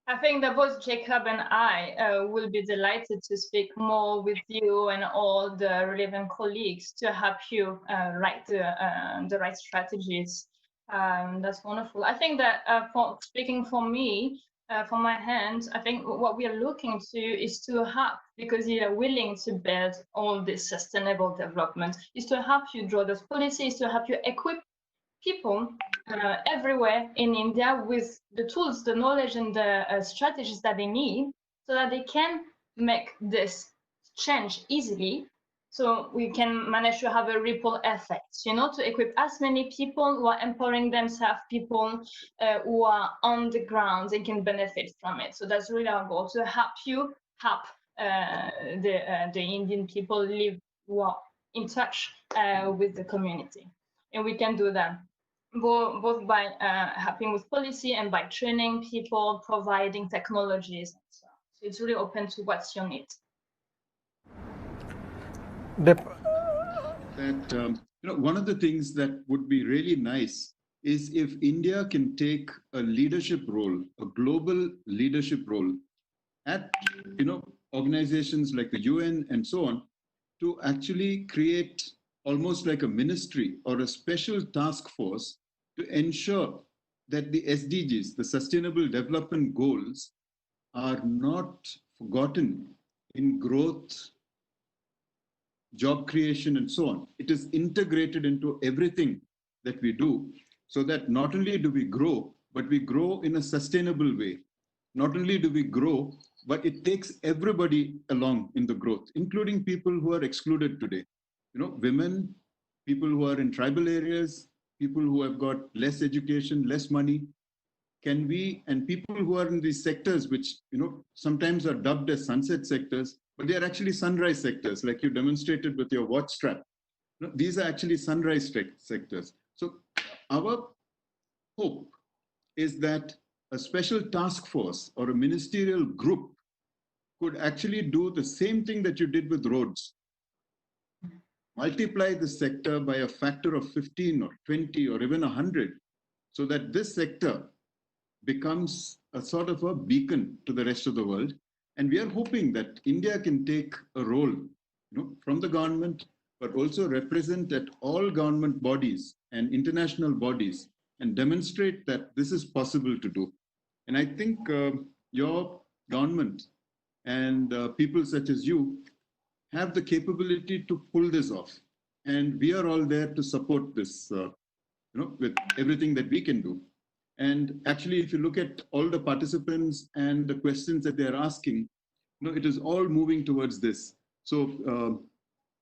I think that both Jacob and I will be delighted to speak more with you and all the relevant colleagues to help you write the right strategies. That's wonderful. I think that for speaking for me, from my hand, I think what we are looking to is to help, because you are willing to build all this sustainable development, is to help you draw those policies, to help you equip people everywhere in India with the tools, the knowledge, and the strategies that they need, so that they can make this change easily. So we can manage to have a ripple effect, to equip as many people who are empowering themselves, people who are on the ground and can benefit from it. So that's really our goal, to help you help the Indian people live in touch with the community. And we can do that both by helping with policy and by training people, providing technologies. So it's really open to what's your need. One of the things that would be really nice is if India can take a leadership role, a global leadership role at organizations like the UN and so on, to actually create almost like a ministry or a special task force to ensure that the SDGs, the Sustainable Development Goals, are not forgotten in growth, job creation, and so on. It is integrated into everything that we do, so that not only do we grow, but we grow in a sustainable way. Not only do we grow, but it takes everybody along in the growth, including people who are excluded today. Women, people who are in tribal areas, people who have got less education, less money, and people who are in these sectors, which sometimes are dubbed as sunset sectors, but they are actually sunrise sectors, like you demonstrated with your watch strap. These are actually sunrise sectors. So our hope is that a special task force or a ministerial group could actually do the same thing that you did with roads. Multiply the sector by a factor of 15 or 20 or even 100, so that this sector becomes a sort of a beacon to the rest of the world. And we are hoping that India can take a role, from the government, but also represent at all government bodies and international bodies and demonstrate that this is possible to do. And I think your government and people such as you have the capability to pull this off. And we are all there to support this, with everything that we can do. And actually, if you look at all the participants and the questions that they're asking, it is all moving towards this. So,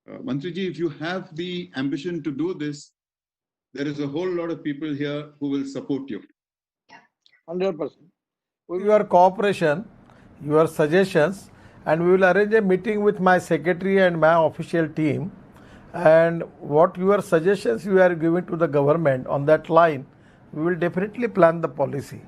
Mantriji, if you have the ambition to do this, there is a whole lot of people here who will support you. 100%. Your cooperation, your suggestions, and we will arrange a meeting with my secretary and my official team. And what your suggestions you are giving to the government on that line, we will definitely plan the policy.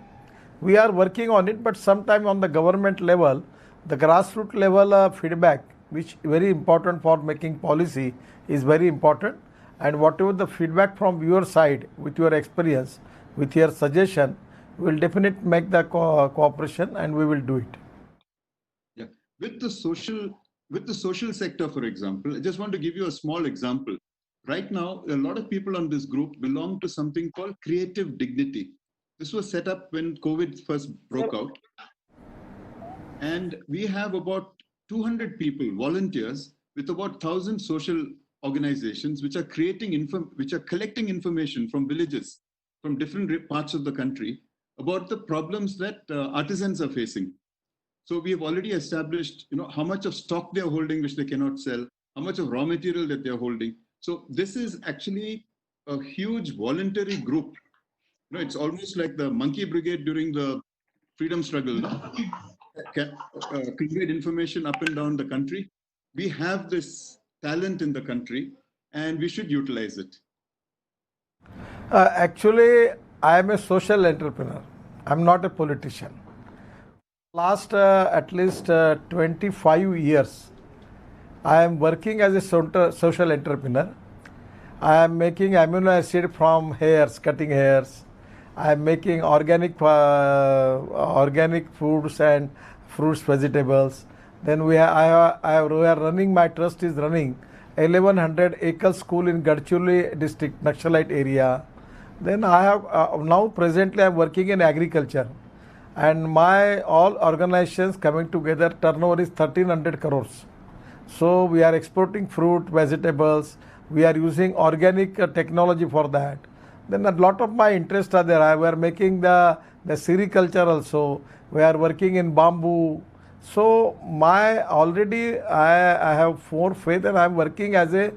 We are working on it, but sometime on the government level, the grassroots level feedback, which is very important for making policy, is very important. And whatever the feedback from your side, with your experience, with your suggestion, we will definitely make the cooperation and we will do it. Yeah, with the social sector, for example, I just want to give you a small example. Right now, a lot of people on this group belong to something called Creative Dignity. This was set up when COVID first broke out. And we have about 200 people, volunteers, with about 1,000 social organizations, which are collecting information from villages, from different parts of the country, about the problems that artisans are facing. So we have already established, how much of stock they are holding, which they cannot sell, how much of raw material that they are holding. So this is actually a huge voluntary group. It's almost like the monkey brigade during the freedom struggle. Conveyed information up and down the country. We have this talent in the country, and we should utilize it. Actually, I am a social entrepreneur. I'm not a politician. Last at least 25 years, I am working as a social entrepreneur. I am making amino acid from hairs, cutting hairs. I am making organic foods and fruits, vegetables. Then we are running, my trust is running 1100 acre school in Gadchiroli district, Naxalite area. Then I have now presently I am working in agriculture, and my all organizations coming together turnover is 1300 crores. So we are exporting fruit, vegetables. We are using organic technology for that. Then a lot of my interests are there. We are making the sericulture also. We are working in bamboo. So I have more faith, and I am working as a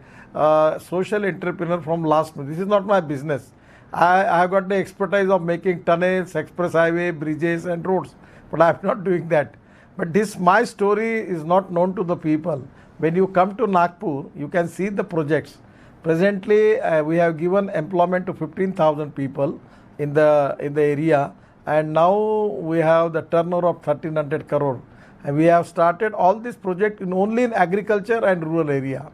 social entrepreneur from last month. This is not my business. I have got the expertise of making tunnels, express highway, bridges and roads, but I am not doing that. But my story is not known to the people. When you come to Nagpur, you can see the projects. Presently, we have given employment to 15,000 people in the area, and now we have the turnover of 1300 crore. And we have started all this project only in agriculture and rural area.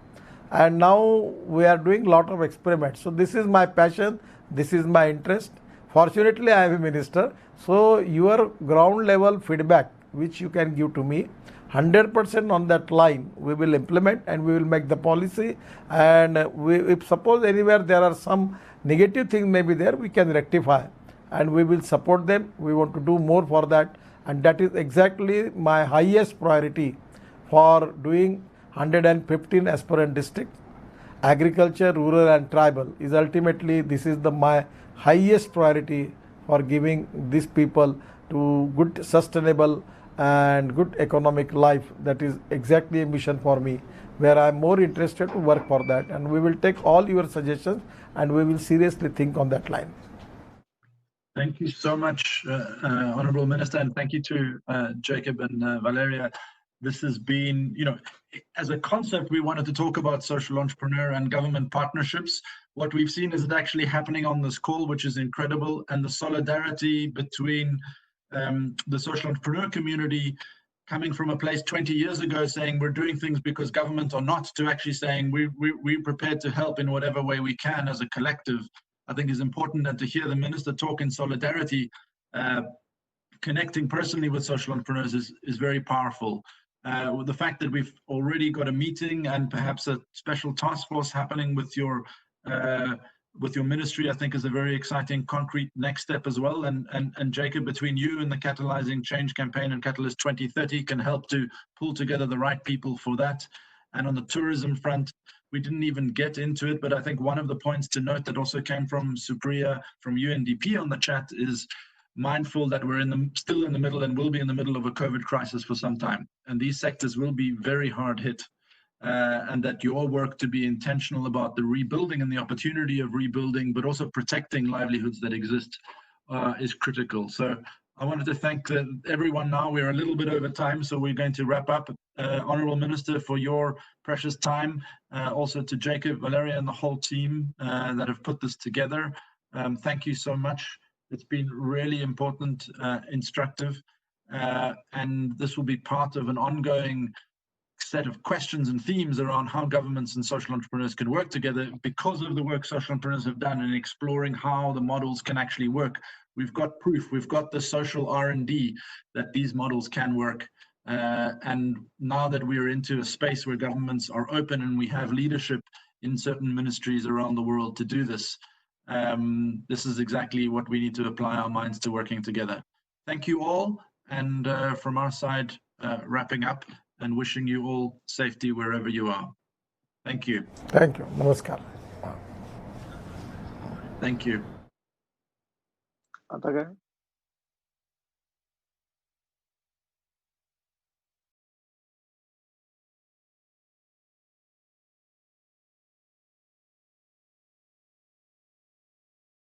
And now we are doing lot of experiments. So this is my passion. This is my interest. Fortunately, I am a minister. So your ground level feedback, which you can give to me, 100% on that line we will implement, and we will make the policy. And if suppose anywhere there are some negative things may be there, we can rectify, and we will support them. We want to do more for that, and that is exactly my highest priority for doing 115 aspirant districts. Agriculture, rural and tribal is ultimately, this is my highest priority for giving these people to good sustainable and good economic life. That is exactly a mission for me, where I am more interested to work for that, and we will take all your suggestions and we will seriously think on that line. Thank you so much, Honorable Minister, and thank you to Jacob and Valeria. This has been, as a concept, we wanted to talk about social entrepreneur and government partnerships. What we've seen is it actually happening on this call, which is incredible, and the solidarity between the social entrepreneur community coming from a place 20 years ago saying we're doing things because government or not, to actually saying we're prepared to help in whatever way we can as a collective, I think is important. And to hear the minister talk in solidarity, connecting personally with social entrepreneurs is very powerful. The fact that we've already got a meeting and perhaps a special task force happening with your ministry, I think is a very exciting, concrete next step as well. And Jacob, between you and the Catalyzing Change campaign and Catalyst 2030 can help to pull together the right people for that. And on the tourism front, we didn't even get into it, but I think one of the points to note that also came from Supriya from UNDP on the chat is mindful that we're still in the middle and will be in the middle of a COVID crisis for some time. And these sectors will be very hard hit. And that your work to be intentional about the rebuilding and the opportunity of rebuilding, but also protecting livelihoods that exist is critical. So I wanted to thank everyone now. We're a little bit over time, so we're going to wrap up. Honourable Minister, for your precious time. Also to Jacob, Valeria, and the whole team that have put this together. Thank you so much. It's been really important, instructive, and this will be part of an ongoing set of questions and themes around how governments and social entrepreneurs can work together because of the work social entrepreneurs have done in exploring how the models can actually work. We've got proof, we've got the social R&D that these models can work. And now that we're into a space where governments are open and we have leadership in certain ministries around the world to do this, this is exactly what we need to apply our minds to working together. Thank you all. And from our side, wrapping up and wishing you all safety wherever you are. Thank you. Thank you. Namaskar. Thank you. आता काय